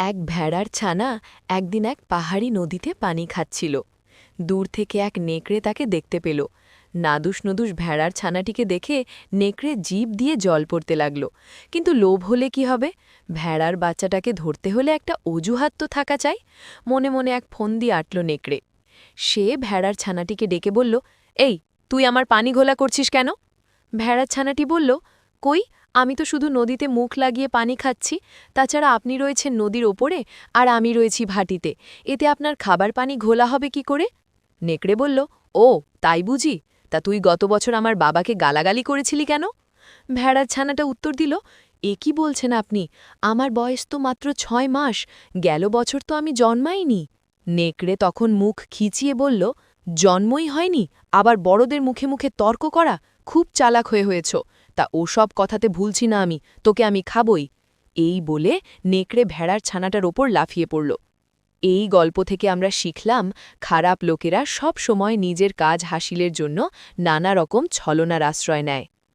এক ভেড়ার ছানা একদিন এক পাহাড়ি নদীতে পানি খাচ্ছিল। দূর থেকে এক নেকড়ে তাকে দেখতে পেল। নাদুস নদুস ভেড়ার ছানাটিকে দেখে নেকড়ে জিভ দিয়ে জল পড়তে লাগল। কিন্তু লোভ হলে কি হবে? ভেড়ার বাচ্চাটাকে ধরতে হলে একটা অজুহাত তো থাকা চাই। মনে মনে এক ফন্দি আটল নেকড়ে। সে ভেড়ার ছানাটিকে ডেকে বলল, এই, তুই আমার পানি ঘোলা করছিস কেন? ভেড়ার ছানাটি বলল, কই, আমি তো শুধু নদীতে মুখ লাগিয়ে পানি খাচ্ছি। তাছাড়া আপনি রয়েছেন নদীর ওপরে আর আমি রয়েছি ভাটিতে, এতে আপনার খাবার পানি ঘোলা হবে কি করে? নেকড়ে বলল, ও তাই বুঝি? তা তুই গত বছর আমার বাবাকে গালাগালি করেছিলি কেন? ভেড়ার ছানাটা উত্তর দিল, এ কি বলছেন আপনি? আমার বয়স তো মাত্র ৬ মাস, গেল বছর তো আমি জন্মাইনি। নেকড়ে তখন মুখ খিচিয়ে বলল, জন্মই হয়নি, আবার বড়দের মুখে মুখে তর্ক করা? খুব চালাক হয়েছ। তা ওসব কথাতে ভুলছি না আমি, তোকে আমি খাবই। এই বলে নেকড়ে ভেড়ার ছানাটার ওপর লাফিয়ে পড়ল। এই গল্প থেকে আমরা শিখলাম, খারাপ লোকেরা সব সময় নিজের কাজ হাসিলের জন্য নানা রকম ছলনার আশ্রয় নেয়।